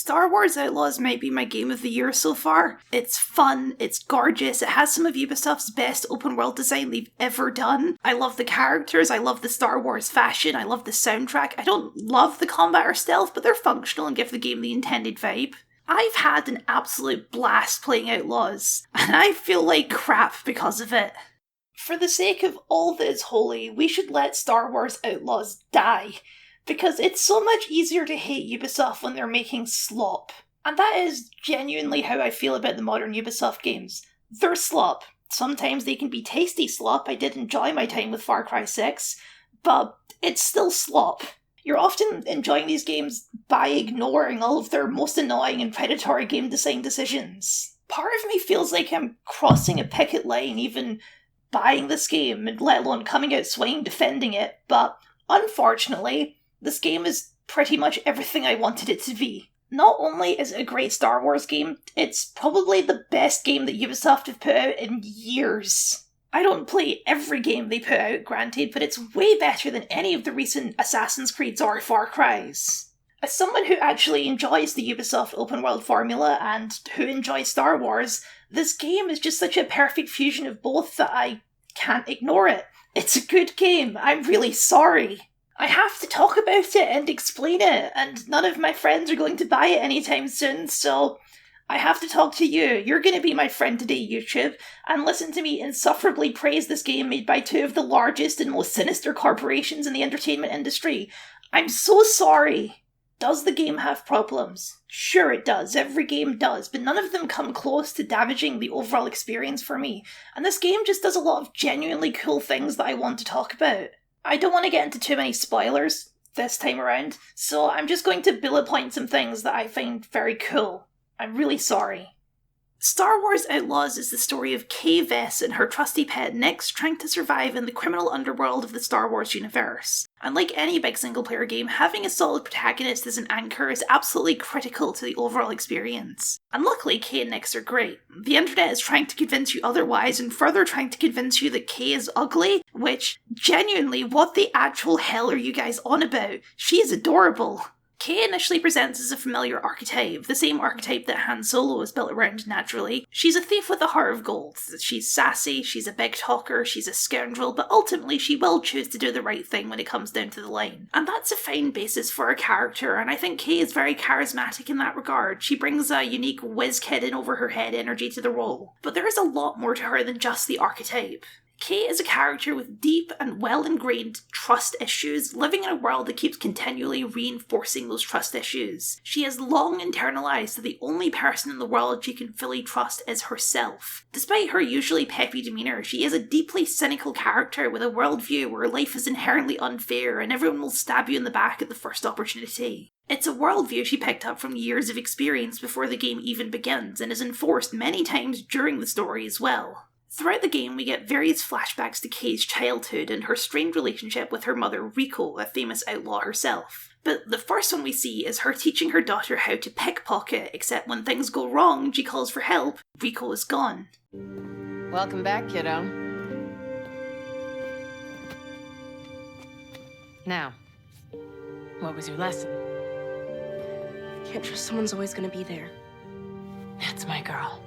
Star Wars Outlaws might be my game of the year so far. It's fun, it's gorgeous, it has some of Ubisoft's best open world design they've ever done. I love the characters, I love the Star Wars fashion, I love the soundtrack. I don't love the combat or stealth, but they're functional and give the game the intended vibe. I've had an absolute blast playing Outlaws, and I feel like crap because of it. For the sake of all that is holy, we should let Star Wars Outlaws die, because it's so much easier to hate Ubisoft when they're making slop. And that is genuinely how I feel about the modern Ubisoft games. They're slop. Sometimes they can be tasty slop. I did enjoy my time with Far Cry 6, but it's still slop. You're often enjoying these games by ignoring all of their most annoying and predatory game design decisions. Part of me feels like I'm crossing a picket line even buying this game, and let alone coming out swinging defending it, but unfortunately, this game is pretty much everything I wanted it to be. Not only is it a great Star Wars game, it's probably the best game that Ubisoft have put out in years. I don't play every game they put out, granted, but it's way better than any of the recent Assassin's Creeds or Far Cries. As someone who actually enjoys the Ubisoft open world formula and who enjoys Star Wars, this game is just such a perfect fusion of both that I can't ignore it. It's a good game, I'm really sorry. I have to talk about it and explain it, and none of my friends are going to buy it anytime soon, so I have to talk to you. You're going to be my friend today, YouTube, and listen to me insufferably praise this game made by two of the largest and most sinister corporations in the entertainment industry. I'm so sorry. Does the game have problems? Sure it does, every game does, but none of them come close to damaging the overall experience for me, and this game just does a lot of genuinely cool things that I want to talk about. I don't want to get into too many spoilers this time around, so I'm just going to bullet point some things that I find very cool. I'm really sorry. Star Wars Outlaws is the story of Kay Vess and her trusty pet Nix trying to survive in the criminal underworld of the Star Wars universe. And like any big single-player game, having a solid protagonist as an anchor is absolutely critical to the overall experience. And luckily, Kay and Nix are great. The internet is trying to convince you otherwise, and further trying to convince you that Kay is ugly, which, genuinely, what the actual hell are you guys on about? She is adorable. Kay initially presents as a familiar archetype, the same archetype that Han Solo is built around naturally. She's a thief with a heart of gold. She's sassy, she's a big talker, she's a scoundrel, but ultimately she will choose to do the right thing when it comes down to the line. And that's a fine basis for a character, and I think Kay is very charismatic in that regard. She brings a unique whiz-kid in over her head energy to the role. But there is a lot more to her than just the archetype. Kay is a character with deep and well-ingrained trust issues, living in a world that keeps continually reinforcing those trust issues. She has long internalized that the only person in the world she can fully trust is herself. Despite her usually peppy demeanour, she is a deeply cynical character with a worldview where life is inherently unfair and everyone will stab you in the back at the first opportunity. It's a worldview she picked up from years of experience before the game even begins, and is enforced many times during the story as well. Throughout the game, we get various flashbacks to Kay's childhood and her strained relationship with her mother Rico, a famous outlaw herself. But the first one we see is her teaching her daughter how to pickpocket, except when things go wrong and she calls for help, Rico is gone. Welcome back, kiddo. Now, what was your lesson? Can't trust someone's always gonna be there. That's my girl.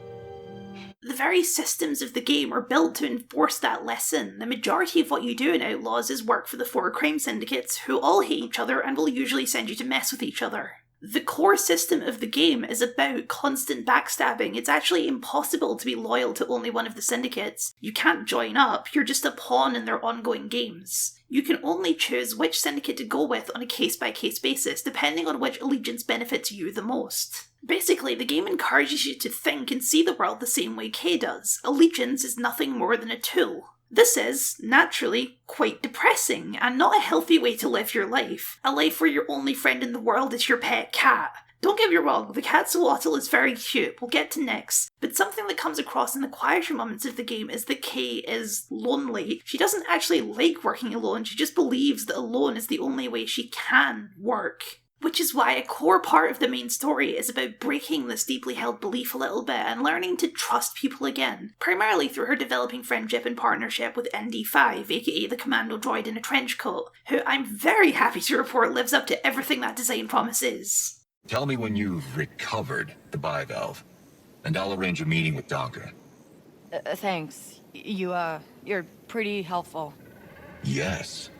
The very systems of the game are built to enforce that lesson. The majority of what you do in Outlaws is work for the four crime syndicates, who all hate each other and will usually send you to mess with each other. The core system of the game is about constant backstabbing. It's actually impossible to be loyal to only one of the syndicates. You can't join up, you're just a pawn in their ongoing games. You can only choose which syndicate to go with on a case-by-case basis, depending on which allegiance benefits you the most. Basically, the game encourages you to think and see the world the same way Kay does. Allegiance is nothing more than a tool. This is, naturally, quite depressing, and not a healthy way to live your life. A life where your only friend in the world is your pet cat. Don't get me wrong, the cat Swattle is very cute, we'll get to Nix, but something that comes across in the quieter moments of the game is that Kay is lonely. She doesn't actually like working alone, she just believes that alone is the only way she can work. Which is why a core part of the main story is about breaking this deeply held belief a little bit and learning to trust people again, primarily through her developing friendship and partnership with ND5, aka the commando droid in a trench coat, who I'm very happy to report lives up to everything that design promises. Tell me when you've recovered the bivalve, and I'll arrange a meeting with Donka. Thanks. You're pretty helpful. Yes.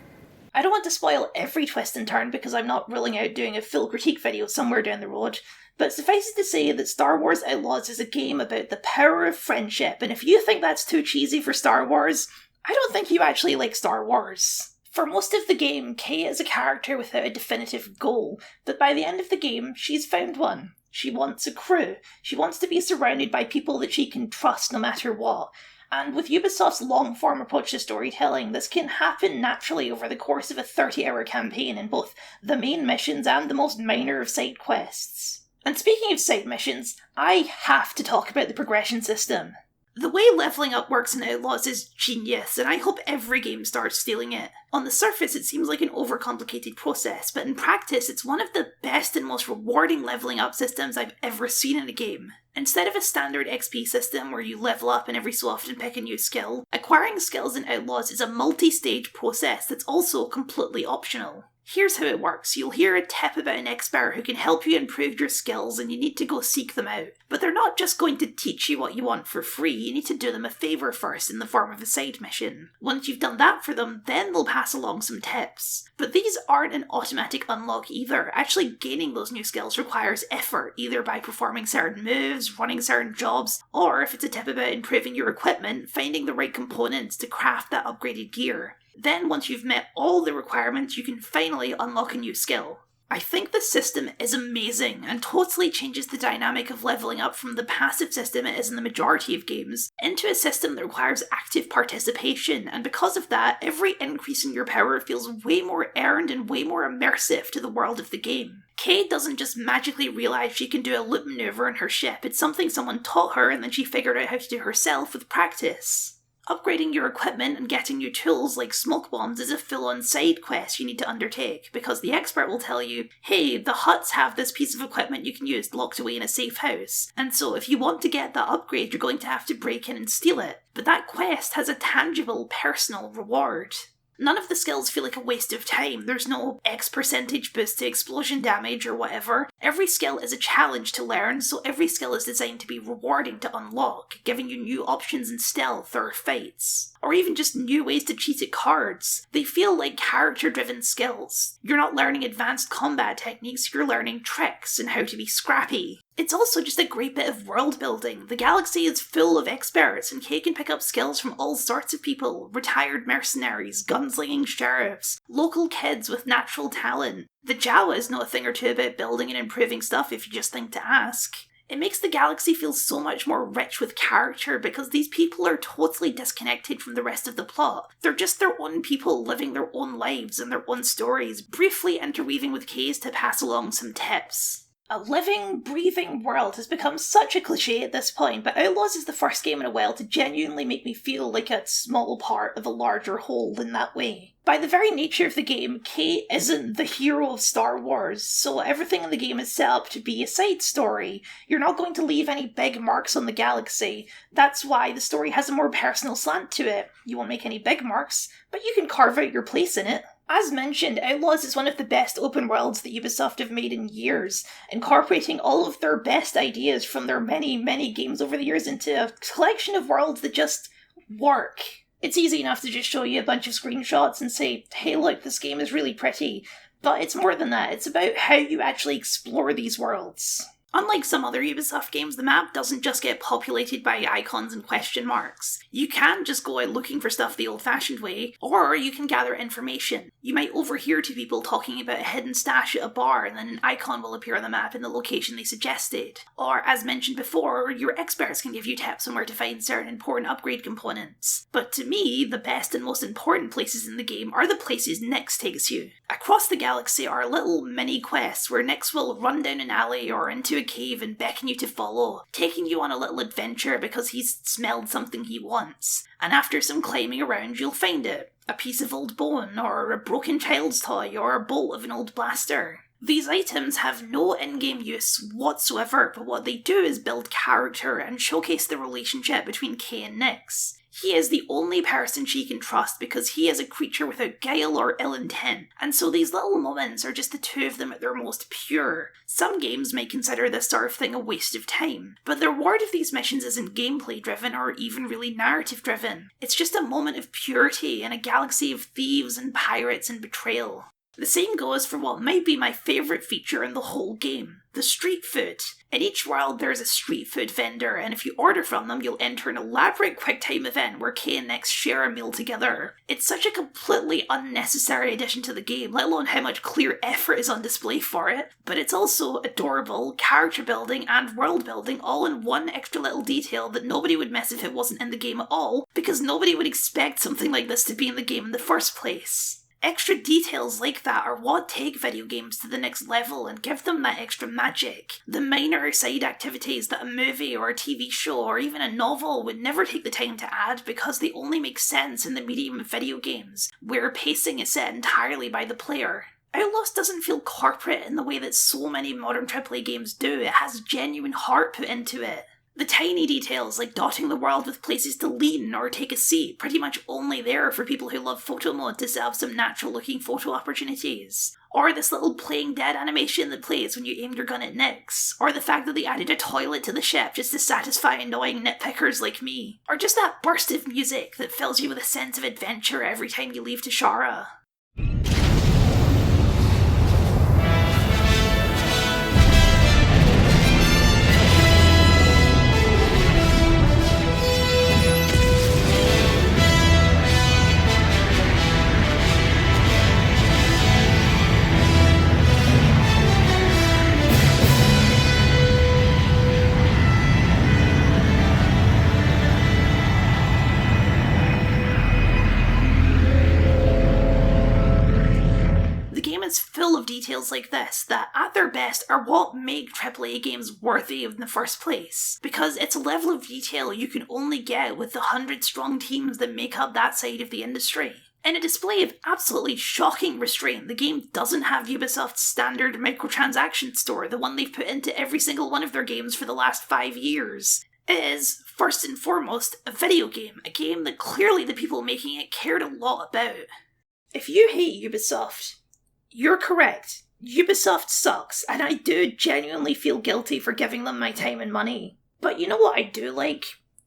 I don't want to spoil every twist and turn because I'm not ruling out doing a full critique video somewhere down the road, but suffice it to say that Star Wars Outlaws is a game about the power of friendship, and if you think that's too cheesy for Star Wars, I don't think you actually like Star Wars. For most of the game, Kay is a character without a definitive goal, but by the end of the game, she's found one. She wants a crew. She wants to be surrounded by people that she can trust no matter what. And with Ubisoft's long-form approach to storytelling, this can happen naturally over the course of a 30-hour campaign in both the main missions and the most minor of side quests. And speaking of side missions, I have to talk about the progression system. The way leveling up works in Outlaws is genius, and I hope every game starts stealing it. On the surface, it seems like an overcomplicated process, but in practice, it's one of the best and most rewarding leveling up systems I've ever seen in a game. Instead of a standard XP system where you level up and every so often pick a new skill, acquiring skills in Outlaws is a multi-stage process that's also completely optional. Here's how it works. You'll hear a tip about an expert who can help you improve your skills, and you need to go seek them out. But they're not just going to teach you what you want for free, you need to do them a favour first in the form of a side mission. Once you've done that for them, then they'll pass along some tips. But these aren't an automatic unlock either. Actually gaining those new skills requires effort, either by performing certain moves, running certain jobs, or if it's a tip about improving your equipment, finding the right components to craft that upgraded gear. Then, once you've met all the requirements, you can finally unlock a new skill. I think the system is amazing and totally changes the dynamic of leveling up from the passive system it is in the majority of games into a system that requires active participation, and because of that, every increase in your power feels way more earned and way more immersive to the world of the game. Kay doesn't just magically realise she can do a loop maneuver in her ship, it's something someone taught her and then she figured out how to do herself with practice. Upgrading your equipment and getting new tools like smoke bombs is a full-on side quest you need to undertake, because the expert will tell you, hey, the huts have this piece of equipment you can use locked away in a safe house, and so if you want to get that upgrade you're going to have to break in and steal it. But that quest has a tangible, personal reward. None of the skills feel like a waste of time. There's no X percentage boost to explosion damage or whatever. Every skill is a challenge to learn, so every skill is designed to be rewarding to unlock, giving you new options in stealth or fights. Or even just new ways to cheat at cards. They feel like character-driven skills. You're not learning advanced combat techniques, you're learning tricks and how to be scrappy. It's also just a great bit of world building. The galaxy is full of experts, and Kay can pick up skills from all sorts of people. Retired mercenaries, gunslinging sheriffs, local kids with natural talent. The Jawas know a thing or two about building and improving stuff if you just think to ask. It makes the galaxy feel so much more rich with character because these people are totally disconnected from the rest of the plot. They're just their own people living their own lives and their own stories, briefly interweaving with Kay's to pass along some tips. A living, breathing world has become such a cliche at this point, but Outlaws is the first game in a while to genuinely make me feel like a small part of a larger whole in that way. By the very nature of the game, Kay isn't the hero of Star Wars, so everything in the game is set up to be a side story. You're not going to leave any big marks on the galaxy. That's why the story has a more personal slant to it. You won't make any big marks, but you can carve out your place in it. As mentioned, Outlaws is one of the best open worlds that Ubisoft have made in years, incorporating all of their best ideas from their many games over the years into a collection of worlds that just work. It's easy enough to just show you a bunch of screenshots and say, hey look, this game is really pretty, but it's more than that, it's about how you actually explore these worlds. Unlike some other Ubisoft games, the map doesn't just get populated by icons and question marks. You can just go out looking for stuff the old-fashioned way, or you can gather information. You might overhear two people talking about a hidden stash at a bar, and then an icon will appear on the map in the location they suggested. Or, as mentioned before, your experts can give you tips on where to find certain important upgrade components. But to me, the best and most important places in the game are the places Nyx takes you. Across the galaxy are little mini-quests where Nyx will run down an alley or into a cave and beckon you to follow, taking you on a little adventure because he's smelled something he wants. And after some climbing around, you'll find it. A piece of old bone, or a broken child's toy, or a bolt of an old blaster. These items have no in-game use whatsoever, but what they do is build character and showcase the relationship between Kay and Nyx. He is the only person she can trust because he is a creature without guile or ill intent, and so these little moments are just the two of them at their most pure. Some games may consider this sort of thing a waste of time, but the reward of these missions isn't gameplay driven or even really narrative driven. It's just a moment of purity in a galaxy of thieves and pirates and betrayal. The same goes for what might be my favourite feature in the whole game, the street food. In each world there's a street food vendor, and if you order from them you'll enter an elaborate QuickTime event where Kay and Nix share a meal together. It's such a completely unnecessary addition to the game, let alone how much clear effort is on display for it, but it's also adorable, character building and world building all in one extra little detail that nobody would miss if it wasn't in the game at all, because nobody would expect something like this to be in the game in the first place. Extra details like that are what take video games to the next level and give them that extra magic. The minor side activities that a movie or a TV show or even a novel would never take the time to add because they only make sense in the medium of video games, where pacing is set entirely by the player. Outlaws doesn't feel corporate in the way that so many modern AAA games do. It has genuine heart put into it. The tiny details like dotting the world with places to lean or take a seat, pretty much only there for people who love photo mode to set up some natural looking photo opportunities. Or this little playing dead animation that plays when you aim your gun at Nix. Or the fact that they added a toilet to the ship just to satisfy annoying nitpickers like me. Or just that burst of music that fills you with a sense of adventure every time you leave Tashara. Full of details like this that, at their best, are what make AAA games worthy in the first place, because it's a level of detail you can only get with the 100-strong teams that make up that side of the industry. In a display of absolutely shocking restraint, the game doesn't have Ubisoft's standard microtransaction store, the one they've put into every single one of their games for the last 5 years. It is, first and foremost, a video game, a game that clearly the people making it cared a lot about. If you hate Ubisoft, you're correct. Ubisoft sucks, and I do genuinely feel guilty for giving them my time and money. But you know what I do like?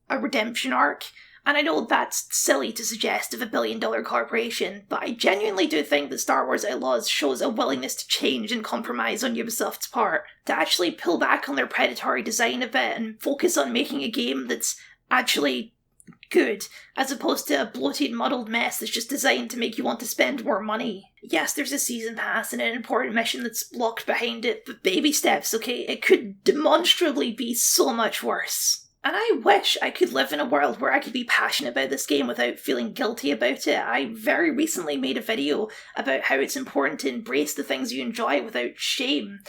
A redemption arc. And I know that's silly to suggest of a billion-dollar corporation, but I genuinely do think that Star Wars Outlaws shows a willingness to change and compromise on Ubisoft's part, to actually pull back on their predatory design a bit and focus on making a game that's actually good, as opposed to a bloated, muddled mess that's just designed to make you want to spend more money. Yes, there's a season pass and an important mission that's locked behind it, but baby steps, okay? It could demonstrably be so much worse. And I wish I could live in a world where I could be passionate about this game without feeling guilty about it. I very recently made a video about how it's important to embrace the things you enjoy without shame.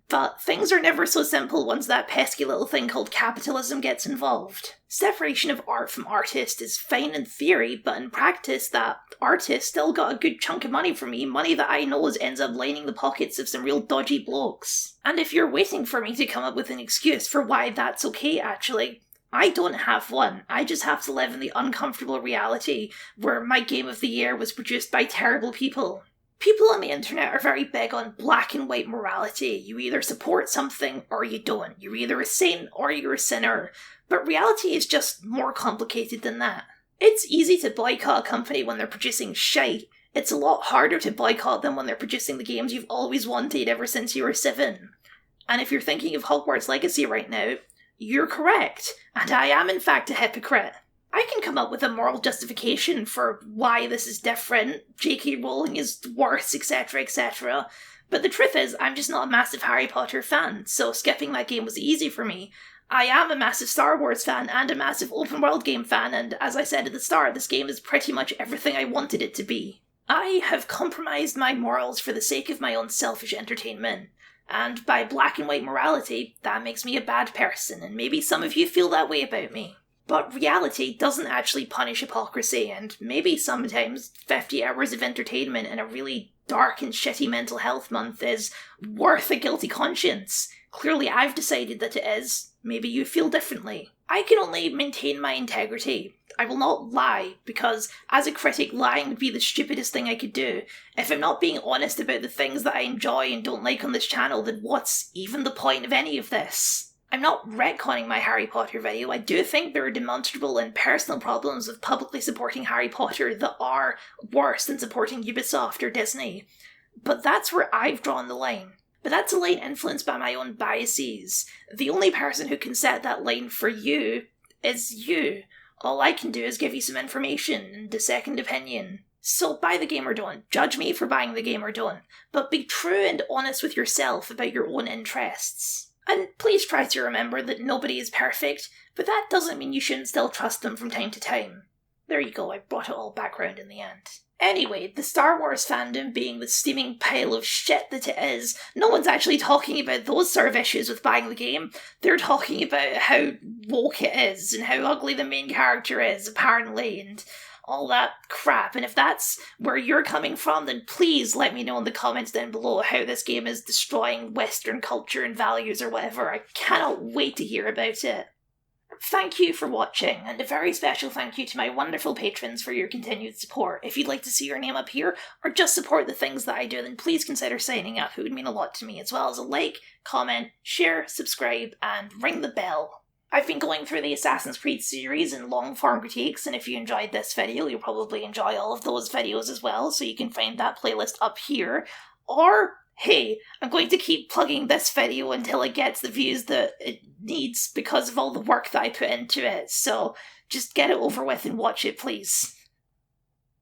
But things are never so simple once that pesky little thing called capitalism gets involved. Separation of art from artist is fine in theory, but in practice that artist still got a good chunk of money from me, money that I know ends up lining the pockets of some real dodgy blokes. And if you're waiting for me to come up with an excuse for why that's okay actually, I don't have one. I just have to live in the uncomfortable reality where my game of the year was produced by terrible people. People on the internet are very big on black and white morality. You either support something or you don't. You're either a saint or you're a sinner. But reality is just more complicated than that. It's easy to boycott a company when they're producing shite. It's a lot harder to boycott them when they're producing the games you've always wanted ever since you were 7. And if you're thinking of Hogwarts Legacy right now, you're correct. And I am in fact a hypocrite. I can come up with a moral justification for why this is different, J.K. Rowling is worse, etc, etc. But the truth is, I'm just not a massive Harry Potter fan, so skipping that game was easy for me. I am a massive Star Wars fan and a massive open world game fan, and as I said at the start, this game is pretty much everything I wanted it to be. I have compromised my morals for the sake of my own selfish entertainment. And by black and white morality, that makes me a bad person, and maybe some of you feel that way about me. But reality doesn't actually punish hypocrisy, and maybe sometimes 50 hours of entertainment in a really dark and shitty mental health month is worth a guilty conscience. Clearly I've decided that it is. Maybe you feel differently. I can only maintain my integrity. I will not lie, because as a critic, lying would be the stupidest thing I could do. If I'm not being honest about the things that I enjoy and don't like on this channel, then what's even the point of any of this? I'm not retconning my Harry Potter video. I do think there are demonstrable and personal problems with publicly supporting Harry Potter that are worse than supporting Ubisoft or Disney. But that's where I've drawn the line. But that's a line influenced by my own biases. The only person who can set that line for you is you. All I can do is give you some information and a second opinion. So buy the game or don't. Judge me for buying the game or don't. But be true and honest with yourself about your own interests. And please try to remember that nobody is perfect, but that doesn't mean you shouldn't still trust them from time to time. There you go, I brought it all back round in the end. Anyway, the Star Wars fandom being the steaming pile of shit that it is, no one's actually talking about those sort of issues with buying the game. They're talking about how woke it is, and how ugly the main character is, apparently, and all that crap. And if that's where you're coming from, then please let me know in the comments down below how this game is destroying Western culture and values or whatever. I cannot wait to hear about it. Thank you for watching, and a very special thank you to my wonderful patrons for your continued support. If you'd like to see your name up here, or just support the things that I do, then please consider signing up. It would mean a lot to me, as well as a like, comment, share, subscribe, and ring the bell. I've been going through the Assassin's Creed series in long-form critiques, and if you enjoyed this video, you'll probably enjoy all of those videos as well, so you can find that playlist up here. Or, hey, I'm going to keep plugging this video until it gets the views that it needs because of all the work that I put into it, so just get it over with and watch it, please.